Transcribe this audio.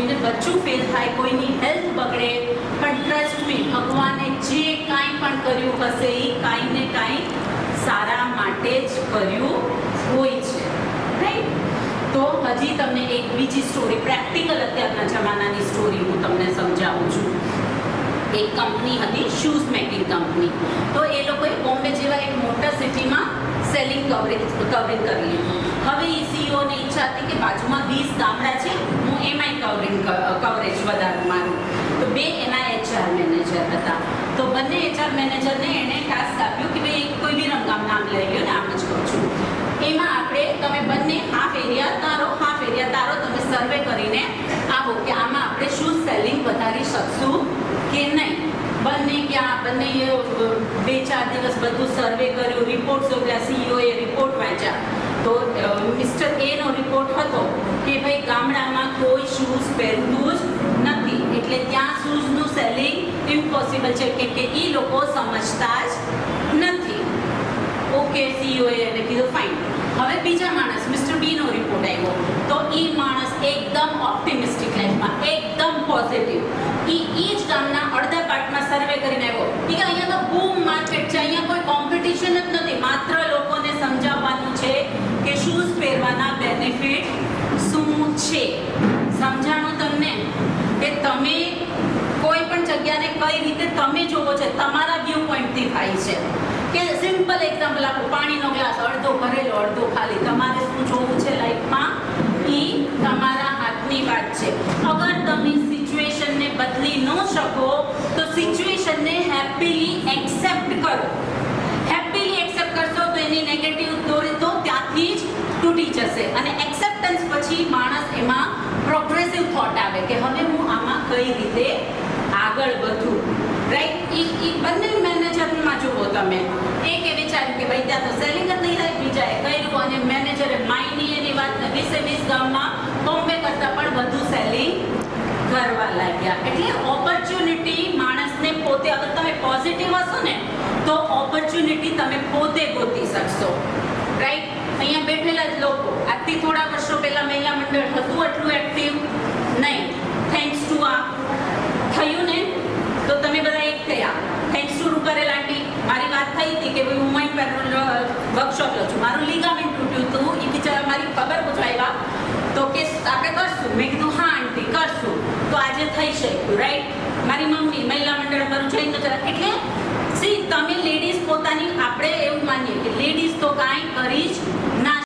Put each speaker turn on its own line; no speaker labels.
કોઈને બચ્ચું ફેલ થાય, કોઈની હેલ્થ બગડે, પણ ટ્રસ્ટ મી, ભગવાને જે કાંઈ પણ કર્યું હશે એ કાંઈ ને કાંઈ સારા માટે જ કર્યું હોય છે, રાઈટ? તો હજી તમને એક બીજી સ્ટોરી, પ્રેક્ટિકલ અત્યારના જમાનાની સ્ટોરી હું તમને સમજાવું છું. એક કંપની હતી, શૂઝ મેકિંગ કંપની. તો એ લોકોએ બોમ્બે જેવા એક મોટા સિટીમાં સેલિંગ કવરિંગ કરી લીધું. હવે એ સીઈઓને ઈચ્છા હતી કે બાજુમાં 20 ગામડા છે, હું એમાંય કવરેજ વધારું મારું. તો બે એના HR મેનેજર હતા. તો બંને HR મેનેજરને એણે ટાસ્ક આપ્યું કે ભાઈ કોઈ બી રંગામ નામ લઈ લો ને, આમ જ કહું છું, એમાં આપણે તમે બંને હાફ એરિયા તારો તમે સર્વે કરીને આવો કે આમાં આપણે શૂઝ સેલિંગ વધારી શકશું કે નહીં. બંને 2-4 દિવસ બધું સર્વે કર્યું, રિપોર્ટ જોયા, સીઈઓએ રિપોર્ટ વાંચ્યા. તો મિસ્ટર એનો રિપોર્ટ હતો કે ભાઈ ગામડામાં કોઈ શૂઝ પહેરતું જ નથી, એટલે ત્યાં શૂઝનું સેલિંગ ઇમ્પોસિબલ છે, કેમ કે એ લોકો સમજતા જ નથી. ઓકે, સીઈઓએ એને કીધું ફાઇન. હવે બીજા માણસ મિસ્ટર બીનો રિપોર્ટ આવ્યો. તો એ માણસ એકદમ ઓપ્ટિમિસ્ટિક લાઈફમાં, એકદમ પોઝિટિવ. એ જ ગામના અડધા પાર્ટમાં સર્વે કરીને આવ્યો કે અહીંયા તો બૂમ માર્કેટ છે, અહીંયા કોઈ કોમ્પિટિશન જ નથી, માત્ર લોકોને સમજાવવાનું છે કે શૂઝ પહેરવાના બેનિફિટ શું છે. સમજાણું તમને કે તમે કોઈ પણ જગ્યાને કઈ રીતે તમે જોવો છો, તમારા વ્યૂ પોઈન્ટથી થાય છે. કે સિમ્પલ એક્ઝામ્પલ આપો, પાણીનો ગ્લાસ અડધો ભરેલો અડધો ખાલી, તમારે શું જોવું છે લાઈફમાં એ તમારા હાથની વાત છે. અગર તમે સિચ્યુએશનને બદલી ન શકો તો સિચ્યુએશનને હેપીલી એક્સેપ્ટ કરો. હેપીલી એક્સેપ્ટ કરશો તો એની નેગેટિવ દોરી તો ત્યાંથી જ તૂટી જશે. અને એક્સેપ્ટન્સ પછી માણસ એમાં પ્રોગ્રેસિવ થોટ આવે કે હવે હું આમાં કઈ રીતે આગળ વધું, રાઈટ? એ બંને મેનેજરમાં જુઓ તમે, એકે વિચાર્યું કે ભાઈ ત્યાં તો સેલિંગ જ નહીં થાય, બીજાએ કર્યું અને મેનેજરે માયની એની વાતને 20 ગામમાં બોમ્બે કરતાં પણ વધુ સેલિંગ કરવા લાગ્યા. એટલે ઓપોર્ચ્યુનિટી માણસને પોતે, અગર તમે પોઝિટિવ હશો ને તો ઓપોર્ચ્યુનિટી તમે પોતે ગોતી શકશો, રાઈટ? અહીંયા બેઠેલા જ લોકો આજથી થોડા વર્ષો પહેલા મહિલા મંડળ હતું એટલું એક્ટિવ નહીં. થેન્ક્સ ટુ આ થયું ને તો તમે બધા એક થયા. થેન્ક્સ ટુ રૂપારેલ આંટી, મારી વાત થઈ હતી કે ભાઈ હું માઇન્ડ પેટ્રોલ વર્કશોપ લઉં છું, મારું લિગામેન્ટ તૂટ્યું હતું, એ બિચારા મારી ખબર પૂછાવ્યા તો કે આપણે કરશું. મેં કીધું હા આંટી કરશું. તો આજે થઈ શક્યું, રાઈટ? મારી મમ્મી મહિલા મંડળ મારું જઈને ચલા. એટલે સી તમે લેડીઝ પોતાની, આપણે એવું માનીએ કે લેડીઝ તો કાંઈ કરી જ